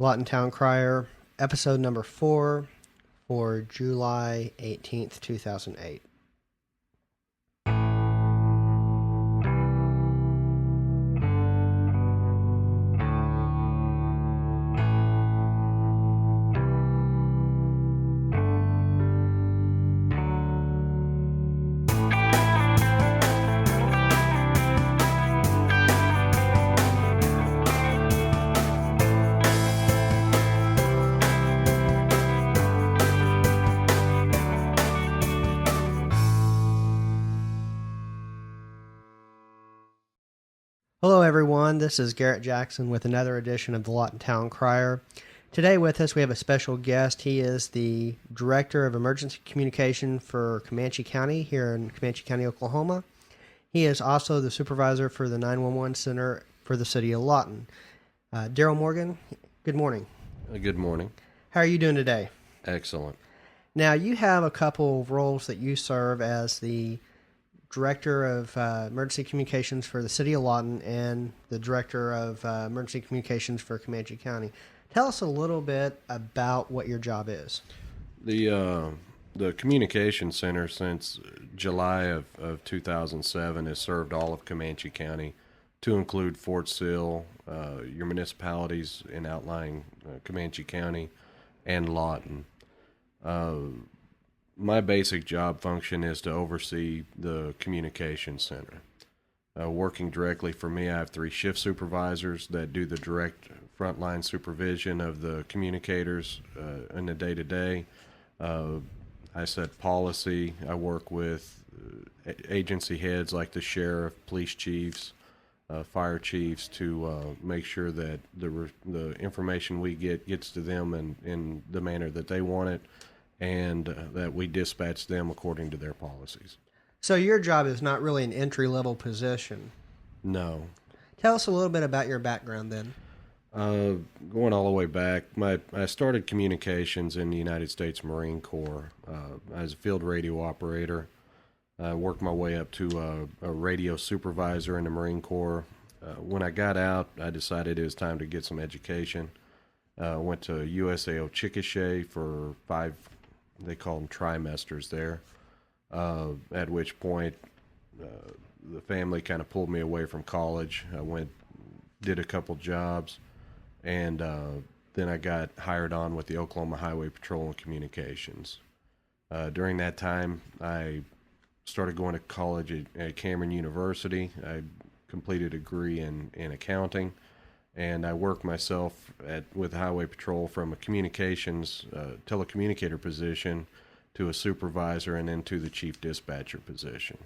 Lawton Town Crier, episode number 4 for July 18th, 2008. Hello, everyone. This is Garrett Jackson with another edition of the Lawton Town Crier. Today with us, we have a special guest. He is the Director of Emergency Communication for Comanche County here in Comanche County, Oklahoma. He is also the Supervisor for the 911 Center for the City of Lawton. Daryl Morgan, good morning. Good morning. How are you doing today? Excellent. Now, you have a couple of roles that you serve as the Director of Emergency Communications for the City of Lawton and the Director of Emergency Communications for Comanche County. Tell us a little bit about what your job is. The Communication Center since July of 2007 has served all of Comanche County to include Fort Sill, your municipalities in outlying Comanche County, and Lawton. My basic job function is to oversee the communication center. Working directly for me, I have 3 shift supervisors that do the direct frontline supervision of the communicators in the day-to-day. I set policy. I work with agency heads like the sheriff, police chiefs, fire chiefs to make sure that the information we get gets to them in the manner that they want it, and that we dispatch them according to their policies. So your job is not really an entry-level position. No. Tell us a little bit about your background then. Going all the way back, I started communications in the United States Marine Corps as a field radio operator. I worked my way up to a radio supervisor in the Marine Corps. When I got out, I decided it was time to get some education. Went to USAO Chickasha for 5, they call them trimesters there, at which point the family kind of pulled me away from college. I did a couple jobs, and then I got hired on with the Oklahoma Highway Patrol and Communications. During that time, I started going to college at Cameron University. I completed a degree in accounting, and I worked myself with the Highway Patrol from a communications telecommunicator position to a supervisor and then to the chief dispatcher position.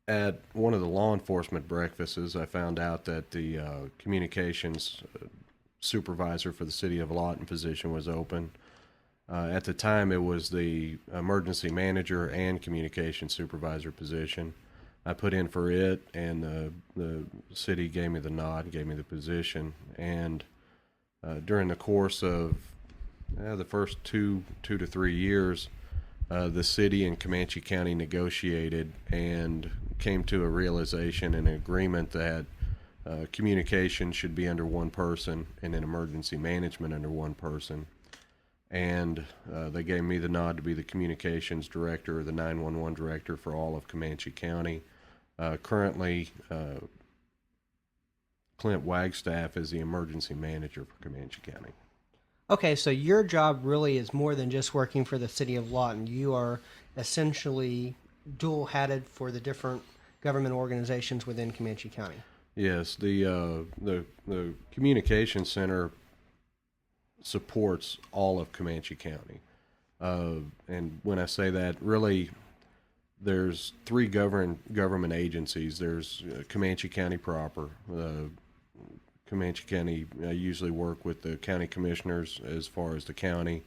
At one of the law enforcement breakfasts, I found out that the communications supervisor for the City of Lawton position was open. At the time, it was the emergency manager and communications supervisor position. I put in for it, and the city gave me the nod, gave me the position. And during the course of the first two to 3 years, the city and Comanche County negotiated and came to a realization and an agreement that communication should be under one person and then emergency management under one person. And they gave me the nod to be the communications director or the 911 director for all of Comanche County. Currently, Clint Wagstaff is the emergency manager for Comanche County. Okay, so your job really is more than just working for the City of Lawton. You are essentially dual-hatted for the different government organizations within Comanche County. Yes, the communication center supports all of Comanche County. And when I say that, really, there's 3 government agencies. There's Comanche County proper. Comanche County, I usually work with the county commissioners as far as the county,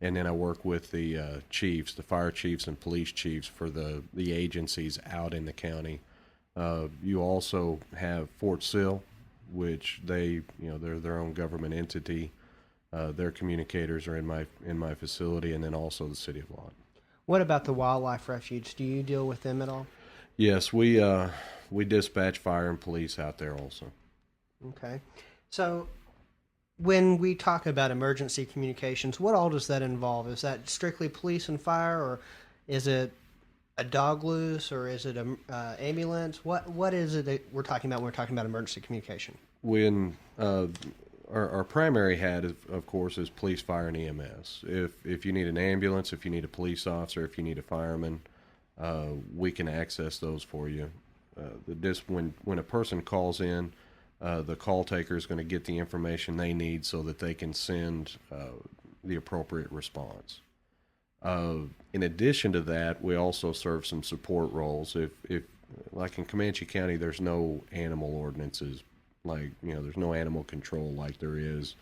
and then I work with the chiefs, the fire chiefs and police chiefs for the agencies out in the county. You also have Fort Sill, which they're their own government entity. Their communicators are in my facility, and then also the City of Lawton. What about the Wildlife Refuge? Do you deal with them at all? Yes, we dispatch fire and police out there also. Okay. So when we talk about emergency communications, what all does that involve? Is that strictly police and fire, or is it a dog loose, or is it a ambulance? What is it that we're talking about when we're talking about emergency communication? When our primary hat, of course, is police, fire, and EMS. If you need an ambulance, if you need a police officer, if you need a fireman, we can access those for you. When a person calls in, the call taker is going to get the information they need so that they can send the appropriate response. In addition to that, we also serve some support roles. If like in Comanche County, there's no animal ordinances, like there's no animal control like there is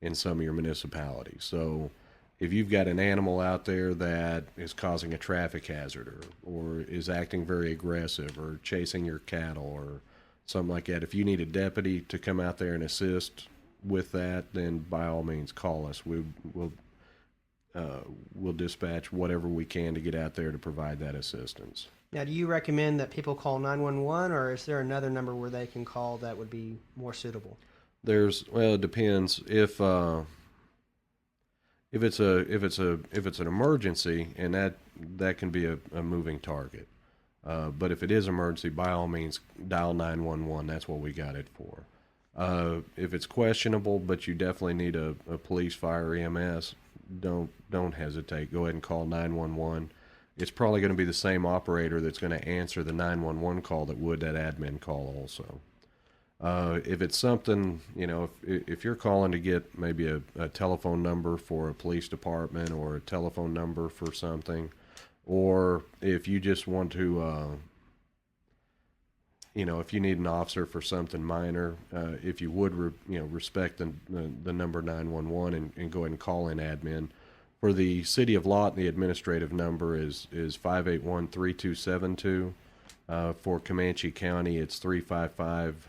in some of your municipalities. So if you've got an animal out there that is causing a traffic hazard or is acting very aggressive or chasing your cattle or something like that, if you need a deputy to come out there and assist with that, then by all means call us. We'll dispatch whatever we can to get out there to provide that assistance. Now, do you recommend that people call 911, or is there another number where they can call that would be more suitable? It depends. If it's an emergency, and that can be a moving target. But if it is emergency, by all means dial 911. That's what we got it for. If it's questionable, but you definitely need a police, fire, EMS, don't hesitate. Go ahead and call 911. It's probably going to be the same operator that's going to answer the 911 call that would that admin call also. If it's something, if you're calling to get maybe a telephone number for a police department or a telephone number for something, or if you just want to, if you need an officer for something minor, if you would, respect the number 911 and go ahead and call in admin. For the city of Lawton, the administrative number is 581-3272. For Comanche County, it's 355.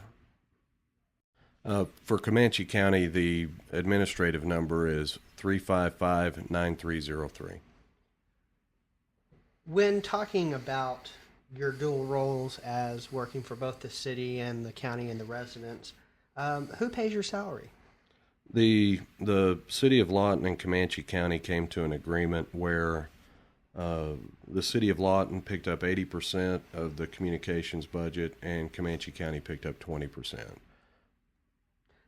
For Comanche County, the administrative number is 355-9303. When talking about your dual roles as working for both the city and the county and the residents, who pays your salary? The city of Lawton and Comanche County came to an agreement where the city of Lawton picked up 80% of the communications budget and Comanche County picked up 20%.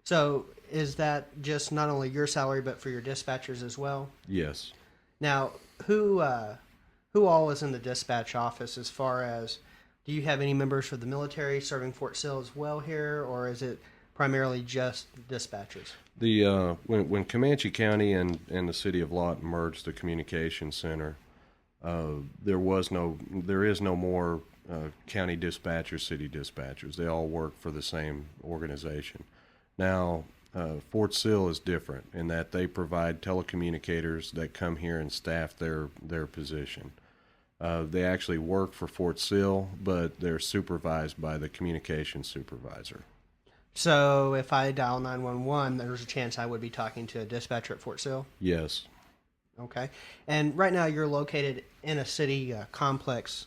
So is that just not only your salary but for your dispatchers as well? Yes. Now, who all is in the dispatch office as far as, do you have any members for the military serving Fort Sill as well here, or is it primarily just dispatchers? When Comanche County and the city of Lawton merged the communications center, there is no more county dispatchers, city dispatchers. They all work for the same organization. Now, Fort Sill is different in that they provide telecommunicators that come here and staff their position. They actually work for Fort Sill, but they're supervised by the communications supervisor. So if I dial 911, there's a chance I would be talking to a dispatcher at Fort Sill? Yes. Okay. And right now you're located in a city complex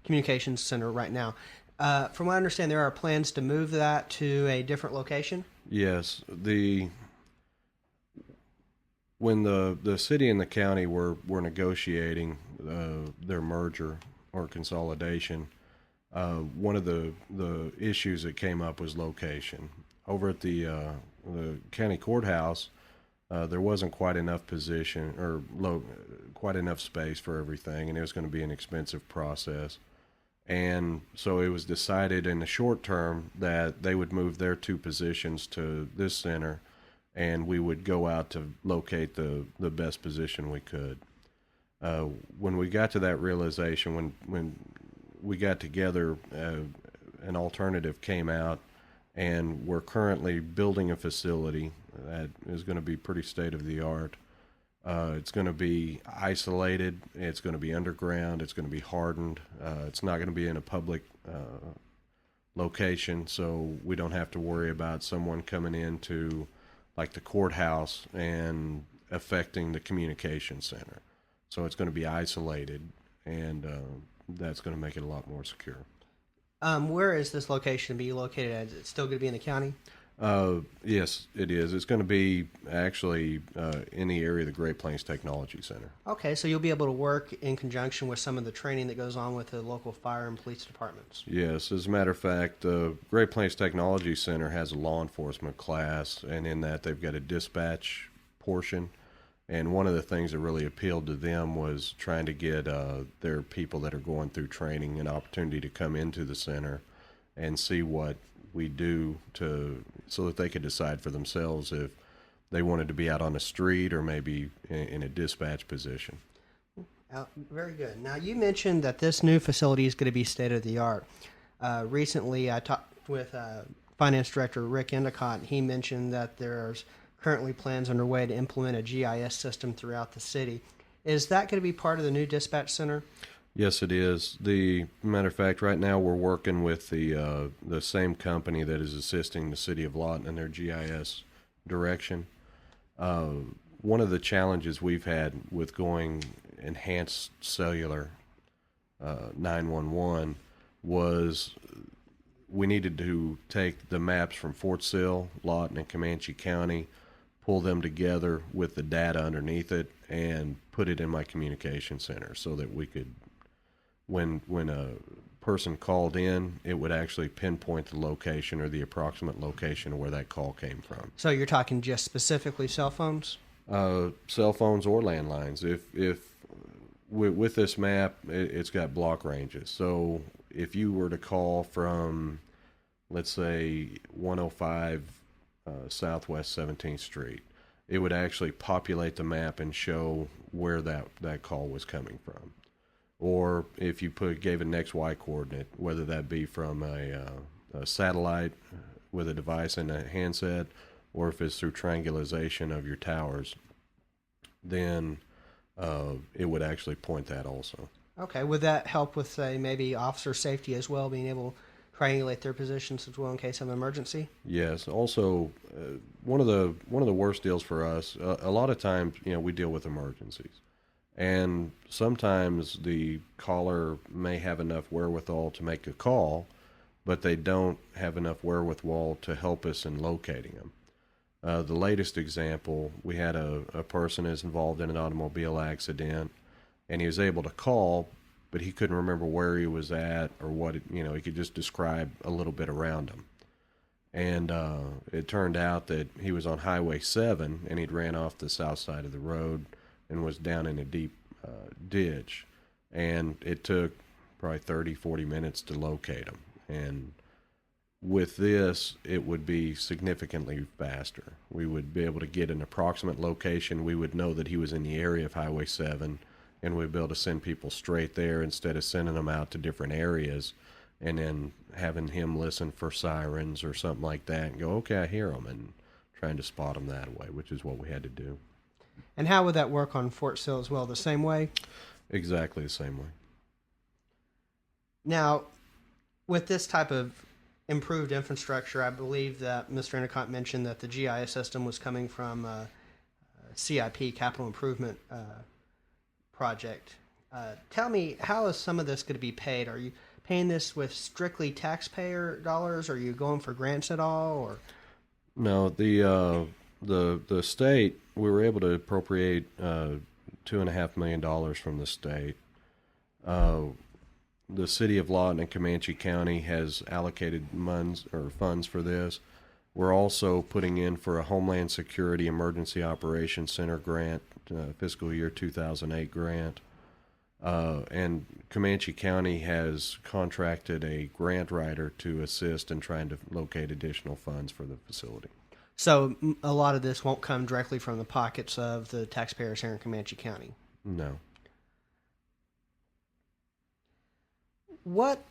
communications center right now. From what I understand, there are plans to move that to a different location? Yes. When the city and the county were negotiating their merger or consolidation, one of the issues that came up was location. Over at the county courthouse, there wasn't quite enough quite enough space for everything, and it was going to be an expensive process. And so it was decided in the short term that they would move their two positions to this center, and we would go out to locate the best position we could. When we got to that realization, when we got together, an alternative came out, and we're currently building a facility that is going to be pretty state of the art. It's going to be isolated. It's going to be underground. It's going to be hardened. It's not going to be in a public location, so we don't have to worry about someone coming into like the courthouse and affecting the communication center. So it's going to be isolated, and that's going to make it a lot more secure. Where is this location to be located at? Is it still going to be in the county? Yes, it is. It's going to be actually in the area of the Great Plains Technology Center. Okay, so you'll be able to work in conjunction with some of the training that goes on with the local fire and police departments. Yes, as a matter of fact, the Great Plains Technology Center has a law enforcement class, and in that they've got a dispatch portion. And one of the things that really appealed to them was trying to get their people that are going through training an opportunity to come into the center and see what we do so that they could decide for themselves if they wanted to be out on the street or maybe in a dispatch position. Very good. Now, you mentioned that this new facility is going to be state of the art. Recently, I talked with Finance Director Rick Endicott. He mentioned that there's currently plans underway to implement a GIS system throughout the city. Is that going to be part of the new dispatch center? Yes, it is. The matter of fact, right now we're working with the same company that is assisting the city of Lawton in their GIS direction. One of the challenges we've had with going enhanced cellular 911 was we needed to take the maps from Fort Sill, Lawton, and Comanche County, pull them together with the data underneath it, and put it in my communication center so that we could, when a person called in, it would actually pinpoint the location or the approximate location of where that call came from. So you're talking just specifically cell phones? Cell phones or landlines. If with this map, it's got block ranges. So if you were to call from, let's say, 105 Southwest 17th Street, it would actually populate the map and show where that call was coming from. Or if you gave an XY coordinate, whether that be from a satellite with a device and a handset, or if it's through triangulation of your towers, then it would actually point that also. Okay, would that help with, say, maybe officer safety as well, being able to triangulate their positions as well in case of an emergency? Yes. Also, one of the worst deals for us, a lot of times, we deal with emergencies. And sometimes the caller may have enough wherewithal to make a call, but they don't have enough wherewithal to help us in locating them. The latest example, we had a person is involved in an automobile accident, and he was able to call, but he couldn't remember where he was at or what, he could just describe a little bit around him. And it turned out that he was on Highway 7, and he'd ran off the south side of the road and was down in a deep ditch. And it took probably 30, 40 minutes to locate him. And with this, it would be significantly faster. We would be able to get an approximate location. We would know that he was in the area of Highway 7, and we'd be able to send people straight there instead of sending them out to different areas and then having him listen for sirens or something like that and go, okay, I hear them, and trying to spot them that way, which is what we had to do. And how would that work on Fort Sill as well? The same way? Exactly the same way. Now, with this type of improved infrastructure, I believe that Mr. Endicott mentioned that the GIS system was coming from CIP, Capital Improvement Project. Tell me, how is some of this going to be paid? Are you paying this with strictly taxpayer dollars? Are you going for grants at all? Or no, the state, we were able to appropriate $2.5 million from the state. The city of Lawton and Comanche County has allocated funds for this. We're also putting in for a Homeland Security Emergency Operations Center grant, fiscal year 2008 grant. And Comanche County has contracted a grant writer to assist in trying to locate additional funds for the facility. So a lot of this won't come directly from the pockets of the taxpayers here in Comanche County? No. What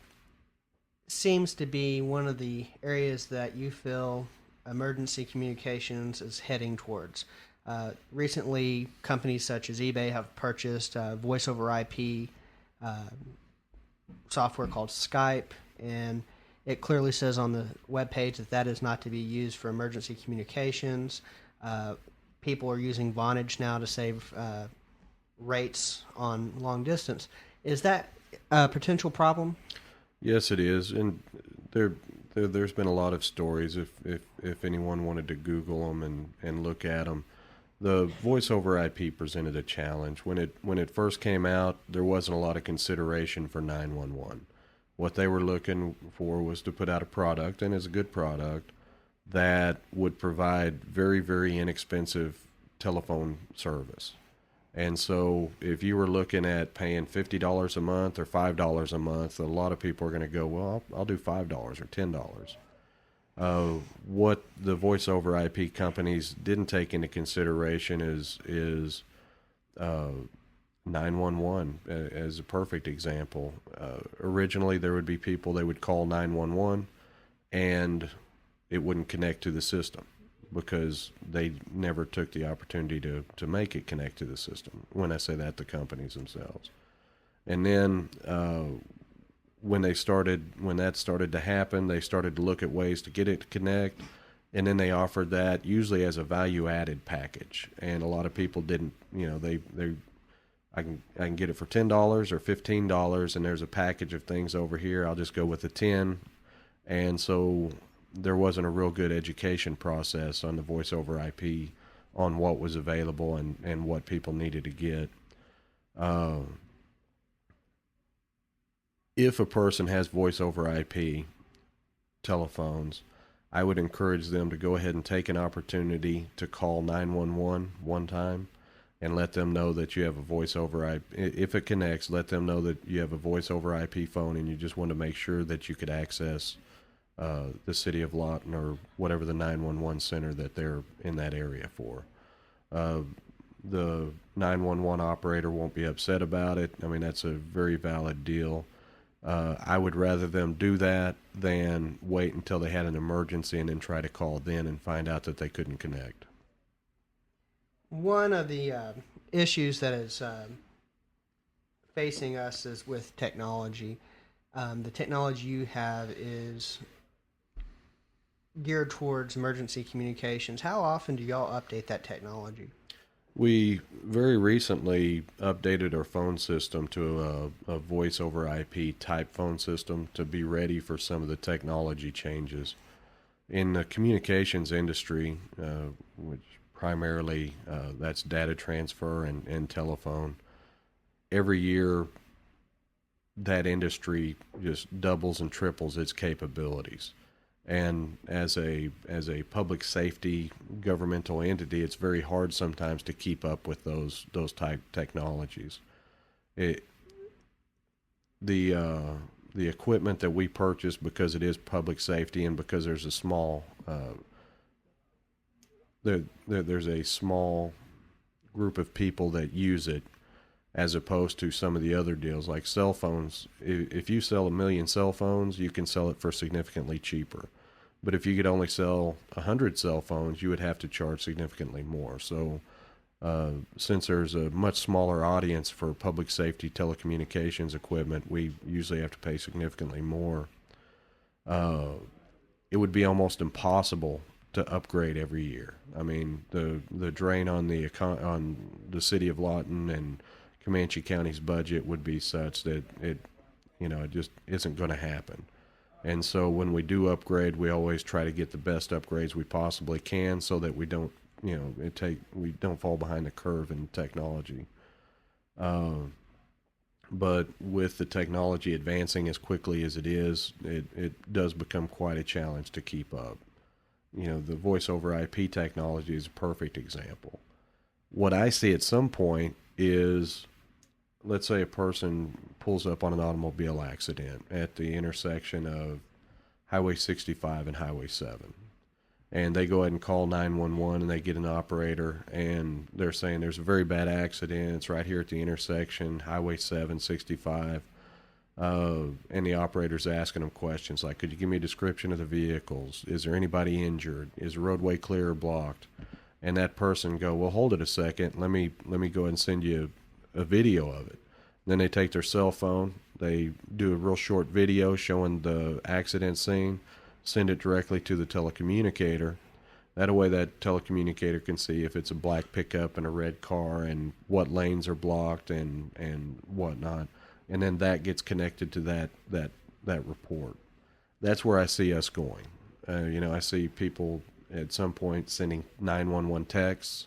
seems to be one of the areas that you feel emergency communications is heading towards? Recently, companies such as eBay have purchased voice over IP software called Skype, and it clearly says on the webpage that that is not to be used for emergency communications. People are using Vonage now to save rates on long distance. Is that a potential problem? Yes, it is, and there's been a lot of stories. If anyone wanted to Google them and look at them, the voice over IP presented a challenge when it first came out. There wasn't a lot of consideration for 911. What they were looking for was to put out a product, and it's a good product, that would provide very inexpensive telephone service. And so if you were looking at paying $50 a month or $5 a month, a lot of people are going to go, well, I'll do $5 or $10. What the voice over IP companies didn't take into consideration is 911 as a perfect example. Originally, there would be people, they would call 911 and it wouldn't connect to the system because they never took the opportunity to make it connect to the system. When I say that, the companies themselves. And then when that started to happen, they started to look at ways to get it to connect, and then they offered that usually as a value-added package. And a lot of people didn't, I can get it for $10 or $15, and there's a package of things over here. I'll just go with the 10, and so there wasn't a real good education process on the voice over IP on what was available and what people needed to get. If a person has voice over IP telephones, I would encourage them to go ahead and take an opportunity to call 911 one time and let them know that you have a voice over IP. If it connects, let them know that you have a voice over IP phone and you just want to make sure that you could access the city of Lawton or whatever the 911 center that they're in that area for. The 911 operator won't be upset about it. I mean, that's a very valid deal. I would rather them do that than wait until they had an emergency and then try to call then and find out that they couldn't connect. One of the issues that is facing us is with technology. The technology you have is geared towards emergency communications. How often do y'all update that technology? We very recently updated our phone system to a voice over IP type phone system to be ready for some of the technology changes. In the communications industry, which primarily that's data transfer and telephone, every year that industry just doubles and triples its capabilities. And as a public safety governmental entity, it's very hard sometimes to keep up with those type technologies. The equipment that we purchase, because it is public safety and because there's a small there's a small group of people that use it, as opposed to some of the other deals like cell phones. If you sell 1 million cell phones, you can sell it for significantly cheaper. But if you could only sell 100 cell phones, you would have to charge significantly more. So since there's a much smaller audience for public safety telecommunications equipment, we usually have to pay significantly more. It would be almost impossible to upgrade every year. I mean, the drain on the city of Lawton and Comanche County's budget would be such that it just isn't going to happen. And so when we do upgrade, we always try to get the best upgrades we possibly can so that we don't, we don't fall behind the curve in technology. But with the technology advancing as quickly as it is, it does become quite a challenge to keep up. The voice over IP technology is a perfect example. What I see at some point is, let's say a person pulls up on an automobile accident at the intersection of Highway 65 and Highway 7. And they go ahead and call 911 and they get an operator and they're saying there's a very bad accident. It's right here at the intersection, Highway 7, 65. And the operator's asking them questions like, could you give me a description of the vehicles? Is there anybody injured? Is the roadway clear or blocked? And that person go, well, hold it a second. Let me go ahead and send you a video of it. Then they take their cell phone, they do a real short video showing the accident scene, send it directly to the telecommunicator. That way that telecommunicator can see if it's a black pickup and a red car and what lanes are blocked and whatnot. And then that gets connected to that that report. That's where I see us going. I see people at some point sending 911 texts,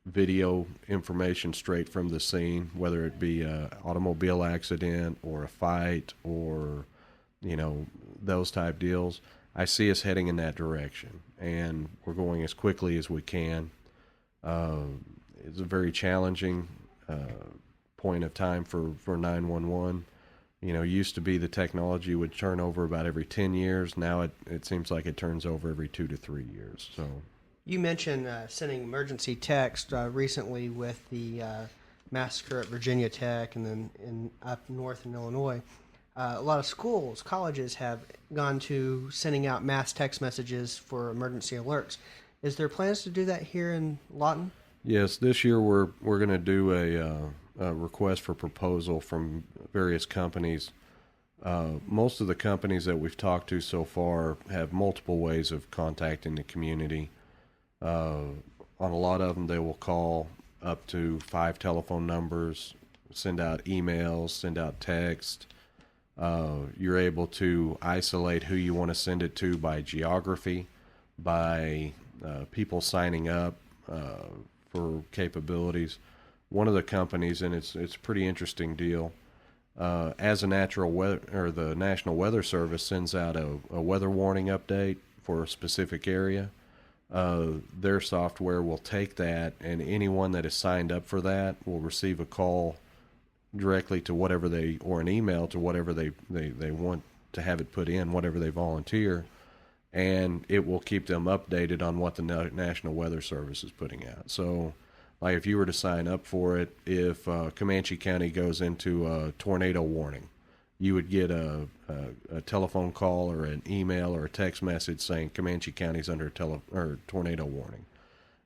video information straight from the scene, whether it be an automobile accident or a fight or, those type deals. I see us heading in that direction, and we're going as quickly as we can. It's a very challenging point of time for 911. Used to be the technology would turn over about every 10 years. Now it seems like it turns over every 2 to 3 years. So, you mentioned sending emergency text recently with the massacre at Virginia Tech and then up north in Illinois. A lot of schools, colleges have gone to sending out mass text messages for emergency alerts. Is there plans to do that here in Lawton? Yes, this year we're going to do a request for proposal from various companies. Most of the companies that we've talked to so far have multiple ways of contacting the community. On a lot of them, they will call up to 5 telephone numbers, send out emails, send out text. You're able to isolate who you want to send it to by geography, by people signing up for capabilities. One of the companies, and it's a pretty interesting deal, as a natural weather or the National Weather Service sends out a weather warning update for a specific area. Their software will take that, and anyone that is signed up for that will receive a call directly to whatever or an email to whatever they want to have it put in, whatever they volunteer, and it will keep them updated on what the National Weather Service is putting out. So, like if you were to sign up for it, if Comanche County goes into a tornado warning, you would get a telephone call or an email or a text message saying Comanche County's under tornado warning.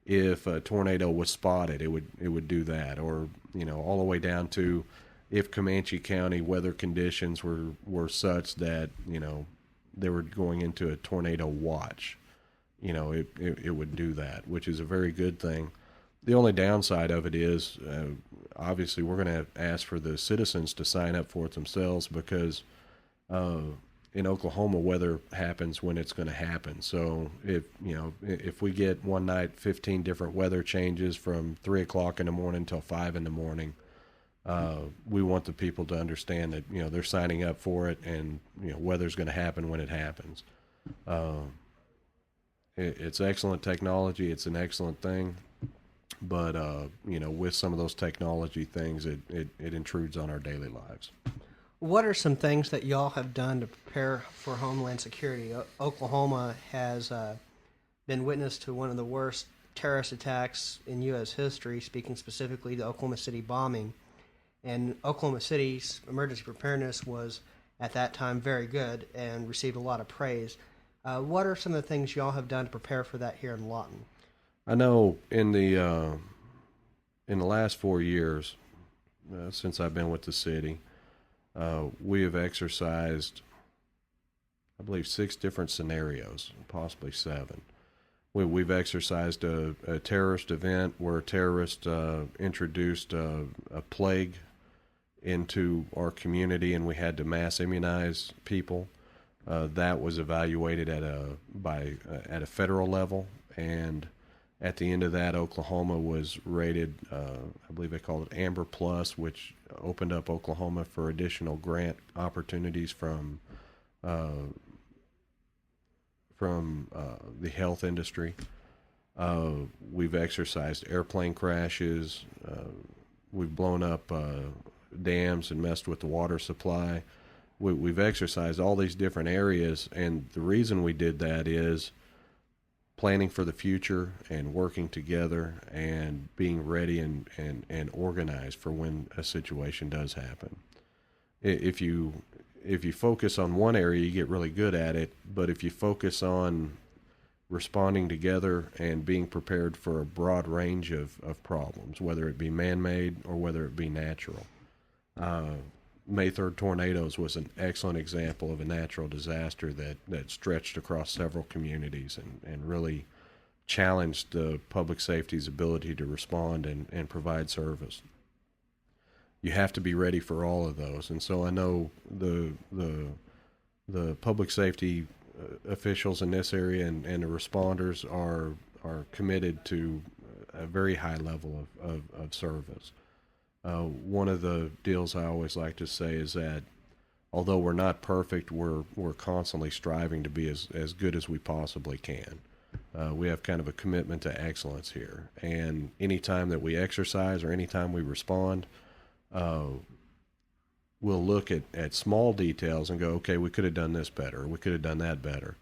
If a tornado was spotted, it would do that, or all the way down to if Comanche County weather conditions were such that they were going into a tornado watch, it would do that, which is a very good thing. The only downside of it is obviously we're going to ask for the citizens to sign up for it themselves, because in Oklahoma, weather happens when it's going to happen. So if we get one night 15 different weather changes from 3 o'clock in the morning until 5 in the morning, we want the people to understand that they're signing up for it, and weather's going to happen when it happens. It's excellent technology. It's an excellent thing, but with some of those technology things, it intrudes on our daily lives. What are some things that y'all have done to prepare for homeland security? Oklahoma has been witness to one of the worst terrorist attacks in U.S. history, speaking specifically the Oklahoma City bombing. And Oklahoma City's emergency preparedness was, at that time, very good and received a lot of praise. What are some of the things y'all have done to prepare for that here in Lawton? I know in the last 4 years, since I've been with the city, we have exercised, I believe, 6 different scenarios, possibly 7. We've exercised a terrorist event where terrorists introduced a plague into our community, and we had to mass immunize people. That was evaluated at a federal level, and at the end of that, Oklahoma was rated, I believe they called it Amber Plus, which opened up Oklahoma for additional grant opportunities from the health industry. We've exercised airplane crashes. We've blown up dams and messed with the water supply. We've exercised all these different areas, and the reason we did that is planning for the future and working together and being ready and organized for when a situation does happen. If you focus on one area, you get really good at it, but if you focus on responding together and being prepared for a broad range of problems, whether it be man-made or whether it be natural. May 3rd tornadoes was an excellent example of a natural disaster that stretched across several communities and really challenged the public safety's ability to respond and provide service. you have to be ready for all of those. And so I know the public safety officials in this area and the responders are committed to a very high level of service. One of the deals I always like to say is that although we're not perfect, we're constantly striving to be as good as we possibly can. We have kind of a commitment to excellence here, and anytime that we exercise or anytime we respond, we'll look at small details and go, okay, we could have done this better, or we could have done that better.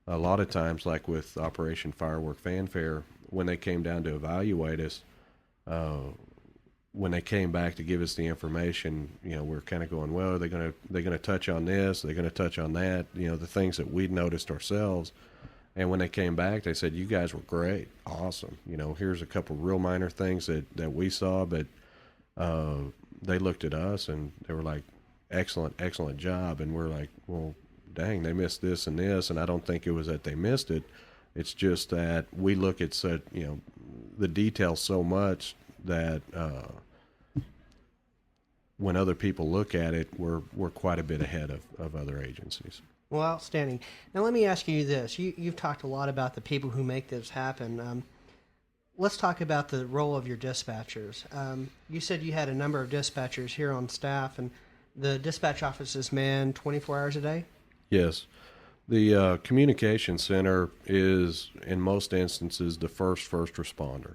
A lot of times, like with Operation Firework Fanfare, when they came down to evaluate us, when they came back to give us the information, we're kind of going, well, are they going to touch on this? Are they going to touch on that? The things that we'd noticed ourselves. And when they came back, they said, you guys were great. Awesome. Here's a couple real minor things that we saw, but they looked at us and they were like, excellent job. And we're like, well, dang, they missed this and this. And I don't think it was that they missed it. It's just that we look at such, the details so much that when other people look at it, we're quite a bit ahead of other agencies. Well, outstanding. Now, let me ask you this. You've talked a lot about the people who make this happen. Let's talk about the role of your dispatchers. You said you had a number of dispatchers here on staff, and the dispatch office is manned 24 hours a day? Yes. The communication center is, in most instances, the first responder.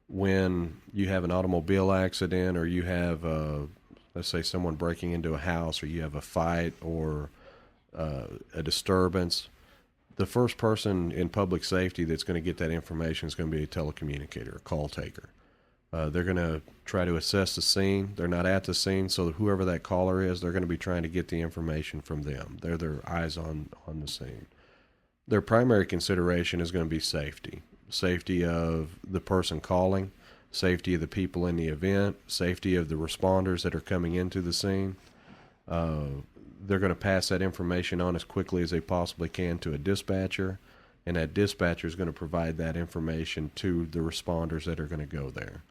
When you have an automobile accident, or you have, let's say, someone breaking into a house, or you have a fight or a disturbance, the first person in public safety that's going to get that information is going to be a telecommunicator, a call taker. They're going to try to assess the scene. They're not at the scene, so whoever that caller is, they're going to be trying to get the information from them. They're their eyes on the scene. Their primary consideration is going to be safety. Safety of the person calling, safety of the people in the event, safety of the responders that are coming into the scene. They're going to pass that information on as quickly as they possibly can to a dispatcher, and that dispatcher is going to provide that information to the responders that are going to go there,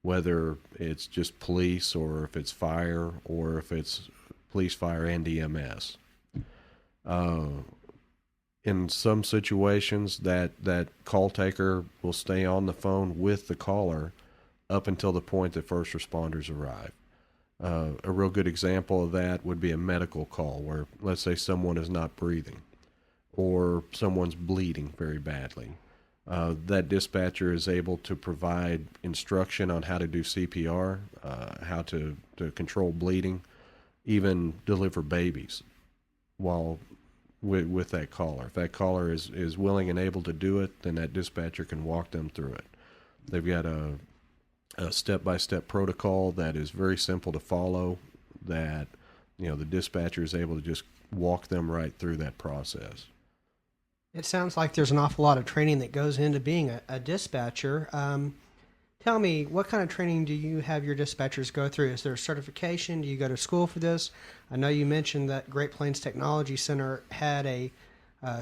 whether it's just police or if it's fire or if it's police, fire, and EMS. In some situations, that call taker will stay on the phone with the caller up until the point that first responders arrive. A real good example of that would be a medical call where, let's say, someone is not breathing or someone's bleeding very badly. That dispatcher is able to provide instruction on how to do CPR, how to control bleeding, even deliver babies while with that caller. If that caller is willing and able to do it, then that dispatcher can walk them through it. They've got a step-by-step protocol that is very simple to follow, that the dispatcher is able to just walk them right through that process. It sounds like there's an awful lot of training that goes into being a dispatcher. Tell me, what kind of training do you have your dispatchers go through? Is there a certification? Do you go to school for this? I know you mentioned that Great Plains Technology Center had a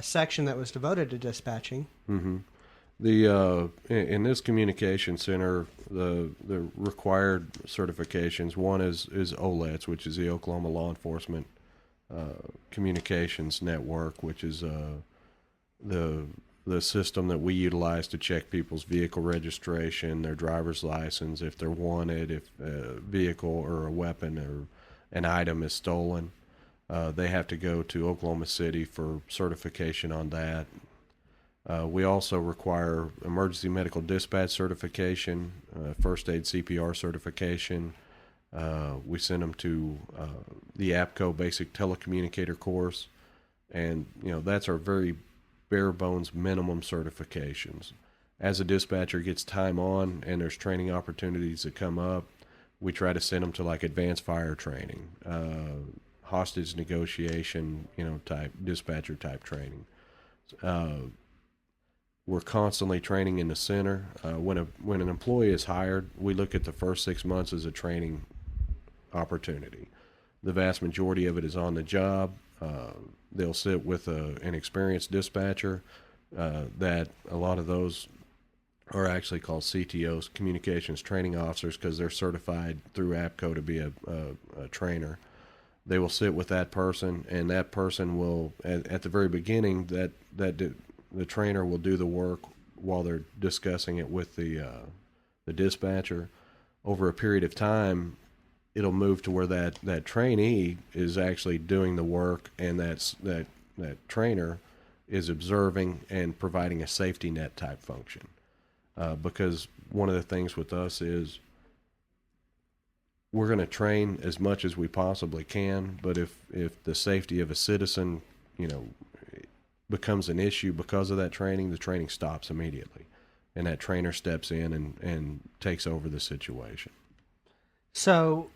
section that was devoted to dispatching. Mm-hmm. In this communication center, the required certifications, one is OLETS, which is the Oklahoma Law Enforcement Communications Network, which is the system that we utilize to check people's vehicle registration, their driver's license, if they're wanted, if a vehicle or a weapon or an item is stolen. They have to go to Oklahoma City for certification on that. We also require emergency medical dispatch certification, first aid CPR certification. We send them to the APCO basic telecommunicator course, and that's our very bare bones minimum certifications. As a dispatcher gets time on and there's training opportunities that come up, we try to send them to like advanced fire training, hostage negotiation, type dispatcher type training. We're constantly training in the center. When an employee is hired, we look at the first 6 months as a training opportunity. The vast majority of it is on the job. They'll sit with an experienced dispatcher that a lot of those are actually called CTOs, Communications Training Officers, because they're certified through APCO to be a trainer. They will sit with that person, and that person will, at the very beginning, the trainer will do the work while they're discussing it with the dispatcher. Over a period of time, it'll move to where that trainee is actually doing the work, and that trainer is observing and providing a safety net type function. Because one of the things with us is we're going to train as much as we possibly can, but if the safety of a citizen, becomes an issue because of that training, the training stops immediately, and that trainer steps in and takes over the situation. So,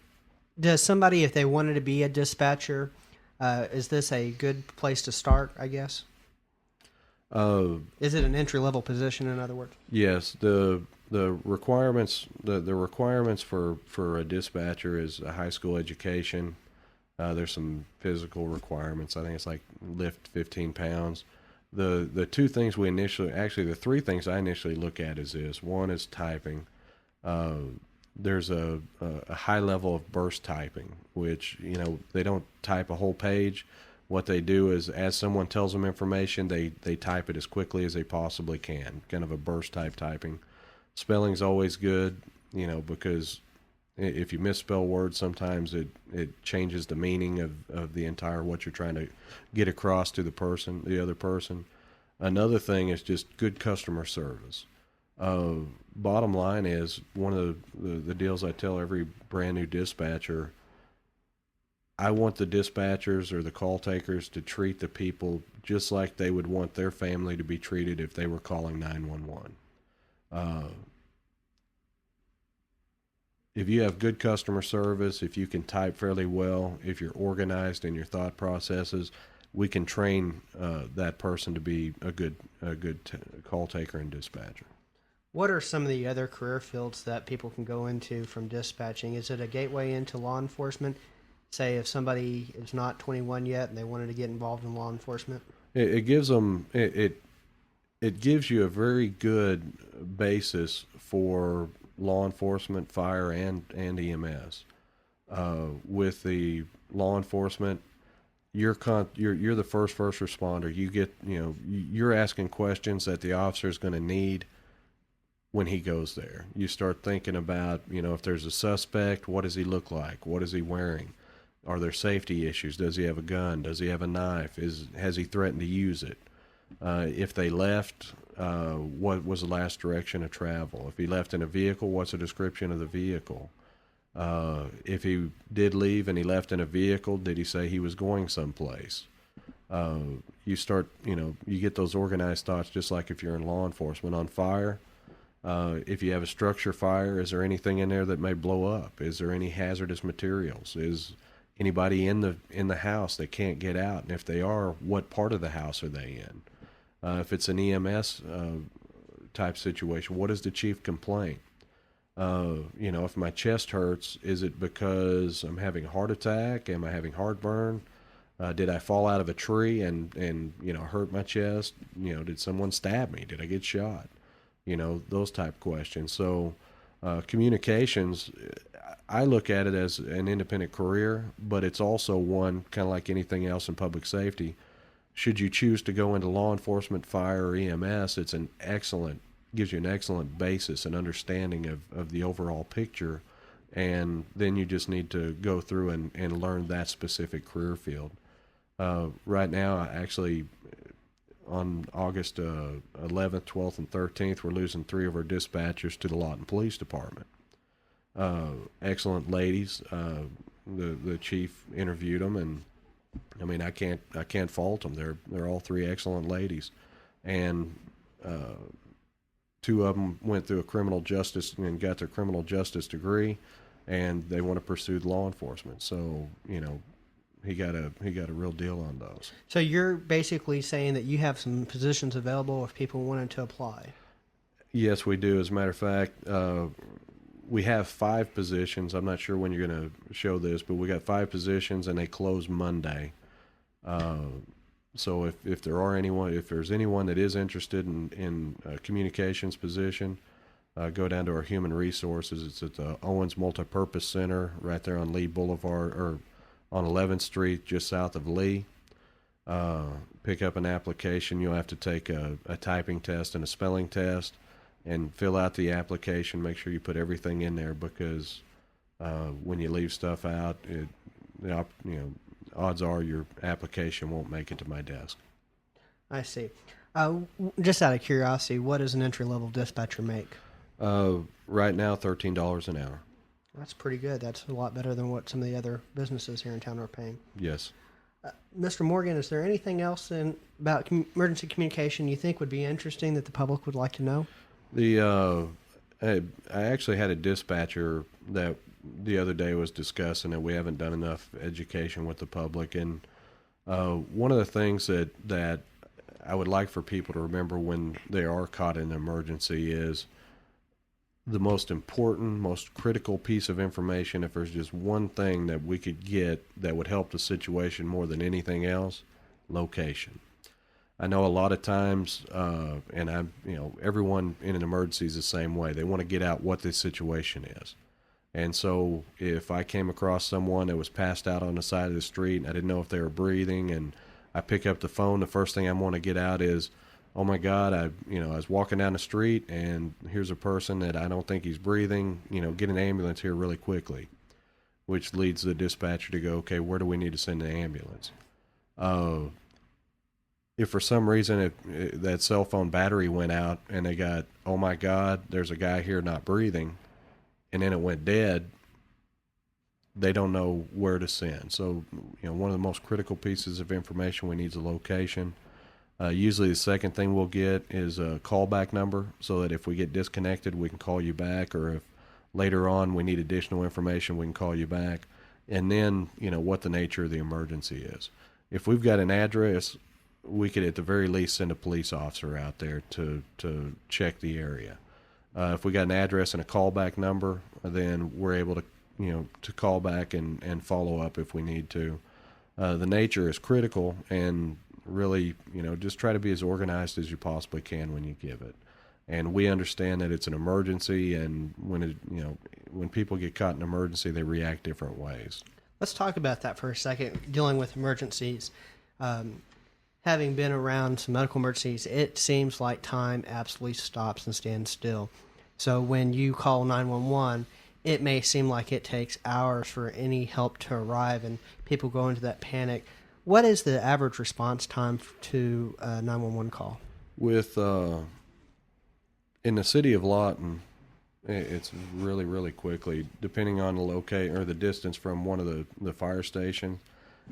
does somebody, if they wanted to be a dispatcher, is this a good place to start, I guess? Is it an entry-level position, in other words? Yes, the requirements for a dispatcher is a high school education. There's some physical requirements. I think it's like lift 15 pounds. The two things the three things I initially look at is this. One is typing. There's a high level of burst typing, which, they don't type a whole page. What they do is, as someone tells them information, they type it as quickly as they possibly can, kind of a burst type typing. Spelling's always good, because if you misspell words, sometimes it changes the meaning of the entire what you're trying to get across to the other person. Another thing is just good customer service. Bottom line is, one of the deals I tell every brand new dispatcher, I want the dispatchers or the call takers to treat the people just like they would want their family to be treated if they were calling 911. If you have good customer service, if you can type fairly well, if you're organized in your thought processes, we can train that person to be a good call taker and dispatcher. What are some of the other career fields that people can go into from dispatching? Is it a gateway into law enforcement? Say if somebody is not 21 yet and they wanted to get involved in law enforcement? It gives them it gives you a very good basis for law enforcement, fire, and EMS. With the law enforcement, you're the first responder. You get you're asking questions that the officer is going to need when he goes there. You start thinking about if there's a suspect, what does he look like? What is he wearing? Are there safety issues? Does he have a gun? Does he have a knife? Has he threatened to use it? If they left, what was the last direction of travel? If he left in a vehicle, what's the description of the vehicle? If he did leave and he left in a vehicle, did he say he was going someplace? You start, you get those organized thoughts, just like if you're in law enforcement. On fire, if you have a structure fire, is there anything in there that may blow up? Is there any hazardous materials? Is anybody in the house that can't get out? And if they are, what part of the house are they in? If it's an EMS type situation, what is the chief complaint? If my chest hurts, is it because I'm having a heart attack? Am I having heartburn? Did I fall out of a tree and hurt my chest? Did someone stab me? Did I get shot? Those type questions. So communications, I look at it as an independent career, but it's also one, kind of like anything else in public safety. Should you choose to go into law enforcement, fire, or EMS, gives you an excellent basis and understanding of the overall picture, and then you just need to go through and learn that specific career field. Right now, actually, on August 11th, 12th, and 13th, we're losing 3 of our dispatchers to the Lawton Police Department. Excellent ladies. The chief interviewed them, and I mean, I can't fault them. They're all 3 excellent ladies, and 2 of them went through a criminal justice and got their criminal justice degree, and they want to pursue law enforcement. So he got a real deal on those. So you're basically saying that you have some positions available if people wanted to apply? Yes, we do. As a matter of fact, we have 5 positions. I'm not sure when you're going to show this, but we got 5 positions, and they close Monday. So if there's anyone that is interested in a communications position, go down to our human resources. It's at the Owens Multipurpose Center right there on Lee Boulevard, or on 11th Street, just south of Lee. Pick up an application. You'll have to take a typing test and a spelling test, and fill out the application. Make sure you put everything in there, because when you leave stuff out, odds are your application won't make it to my desk. I see. Just out of curiosity, what does an entry-level dispatcher make? Right now, $13 an hour. That's pretty good. That's a lot better than what some of the other businesses here in town are paying. Yes. Mr. Morgan, is there anything else about emergency communication you think would be interesting that the public would like to know? I actually had a dispatcher that the other day was discussing that we haven't done enough education with the public, and one of the things that I would like for people to remember when they are caught in an emergency is the most important, most critical piece of information. If there's just one thing that we could get that would help the situation more than anything else, location. I know a lot of times, and everyone in an emergency is the same way. They want to get out what the situation is. And so if I came across someone that was passed out on the side of the street and I didn't know if they were breathing, and I pick up the phone, the first thing I want to get out is, oh my God, I was walking down the street and here's a person that I don't think he's breathing, get an ambulance here really quickly, which leads the dispatcher to go, okay, where do we need to send the ambulance? If for some reason that cell phone battery went out and they got, oh my God, there's a guy here not breathing, and then it went dead, they don't know where to send. So, one of the most critical pieces of information we need is a location. Usually the second thing we'll get is a callback number, so that if we get disconnected, we can call you back, or if later on we need additional information, we can call you back. And then, what the nature of the emergency is. If we've got an address, we could at the very least send a police officer out there to check the area. If we got an address and a callback number, then we're able to, to call back and follow up if we need to. The nature is critical, and really, just try to be as organized as you possibly can when you give it. And we understand that it's an emergency, and when people get caught in an emergency, they react different ways. Let's talk about that for a second, dealing with emergencies. Having been around some medical emergencies, it seems like time absolutely stops and stands still. So when you call 911, it may seem like it takes hours for any help to arrive, and people go into that panic. What is the average response time to a 911 call? With in the city of Lawton, it's really, really quickly, depending on the locate or the distance from one of the fire stations.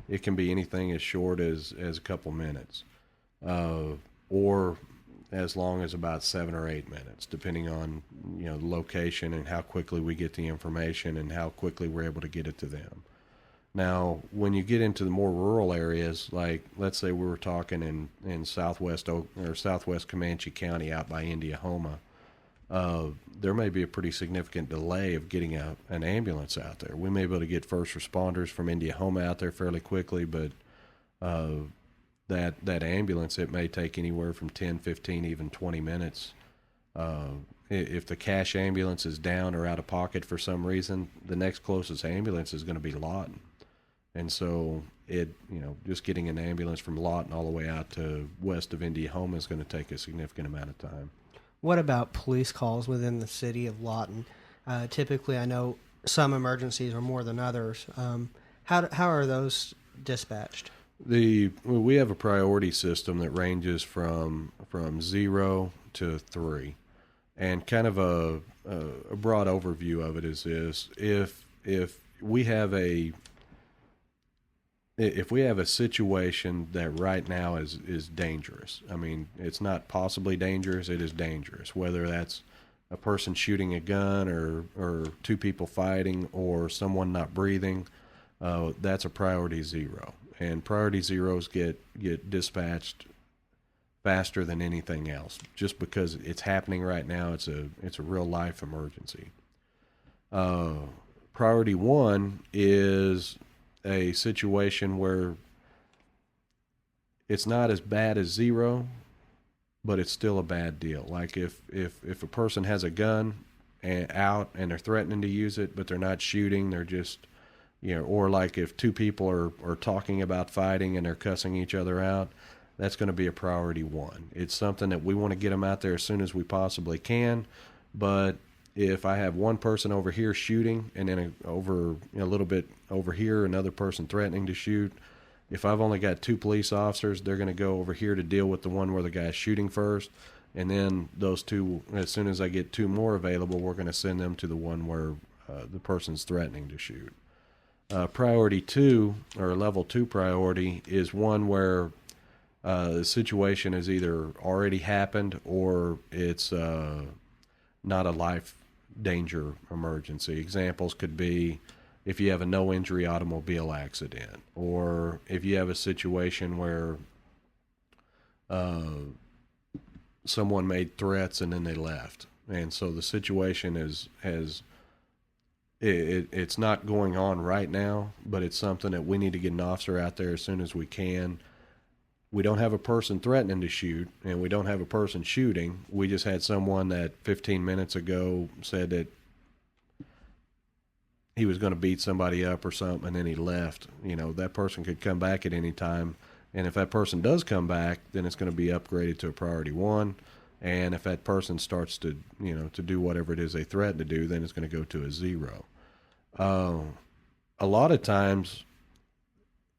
It can be anything as short as a couple minutes, or as long as about 7 or 8 minutes, depending on the location and how quickly we get the information and how quickly we're able to get it to them. Now, when you get into the more rural areas, like let's say we were talking in southwest Comanche County out by Indiahoma, there may be a pretty significant delay of getting an ambulance out there. We may be able to get first responders from Indiahoma out there fairly quickly, but that ambulance, it may take anywhere from 10, 15, even 20 minutes. If the cash ambulance is down or out of pocket for some reason, the next closest ambulance is going to be Lawton. And so just getting an ambulance from Lawton all the way out to west of Indiahoma is going to take a significant amount of time. What about police calls within the city of Lawton? Typically, I know some emergencies are more than others. How are those dispatched? We have a priority system that ranges from 0 to 3, and kind of a broad overview of it is this: if we have a situation that right now is dangerous. I mean, it's not possibly dangerous, it is dangerous. Whether that's a person shooting a gun or two people fighting or someone not breathing, that's a priority 0. And priority 0s get dispatched faster than anything else, just because it's happening right now. It's a real life emergency. Priority 1 is a situation where it's not as bad as zero, but it's still a bad deal. Like if a person has a gun out and they're threatening to use it, but they're not shooting, they're just, or like if two people are talking about fighting and they're cussing each other out, that's going to be a priority one. It's something that we want to get them out there as soon as we possibly can. But if I have one person over here shooting and then a little bit over here, another person threatening to shoot, if I've only got 2 police officers, they're going to go over here to deal with the one where the guy's shooting first. And then those 2, as soon as I get 2 more available, we're going to send them to the one where the person's threatening to shoot. Priority 2, or level 2 priority, is one where the situation has either already happened or it's not a life danger emergency. Examples could be if you have a no injury automobile accident, or if you have a situation where someone made threats and then they left, and so the situation it's not going on right now, but it's something that we need to get an officer out there as soon as we can. We don't have a person threatening to shoot, and we don't have a person shooting. We just had someone that 15 minutes ago said that he was going to beat somebody up or something, and then he left. That person could come back at any time. And if that person does come back, then it's going to be upgraded to a priority 1. And if that person starts to do whatever it is they threaten to do, then it's going to go to a 0. A lot of times,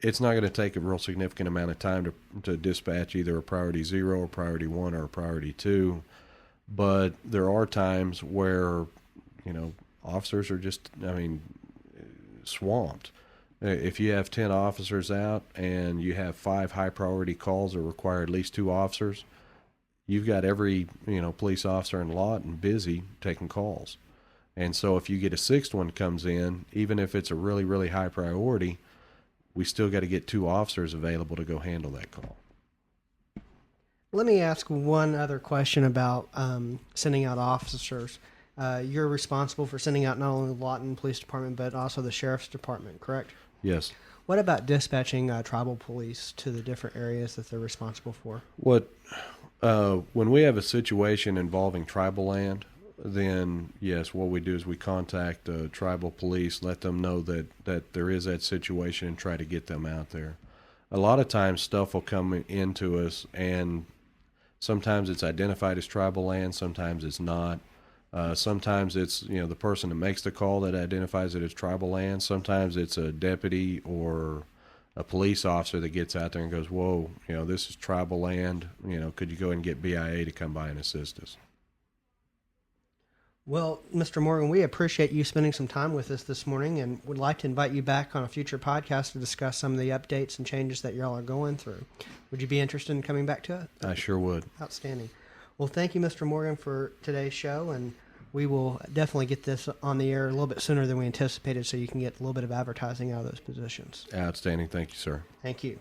it's not going to take a real significant amount of time to dispatch either a priority 0 or priority 1 or a priority 2. But there are times where, officers are just, swamped. If you have 10 officers out and you have 5 high priority calls that require at least 2 officers, you've got every, police officer in Lawton busy taking calls. And so if you get a 6th one comes in, even if it's a really, really high priority, we still got to get 2 officers available to go handle that call. Let me ask one other question about sending out officers. You're responsible for sending out not only the Lawton Police Department, but also the Sheriff's Department, correct? Yes. What about dispatching tribal police to the different areas that they're responsible for? When we have a situation involving tribal land, then yes, what we do is we contact tribal police, let them know that there is that situation, and try to get them out there. A lot of times stuff will come into us, and sometimes it's identified as tribal land, sometimes it's not. Sometimes it's the person that makes the call that identifies it as tribal land. Sometimes it's a deputy or a police officer that gets out there and goes, "Whoa, this is tribal land. Could you go and get BIA to come by and assist us?" Well, Mr. Morgan, we appreciate you spending some time with us this morning, and would like to invite you back on a future podcast to discuss some of the updates and changes that y'all are going through. Would you be interested in coming back to it? I sure would. Outstanding. Well, thank you, Mr. Morgan, for today's show, and we will definitely get this on the air a little bit sooner than we anticipated, so you can get a little bit of advertising out of those positions. Outstanding. Thank you, sir. Thank you.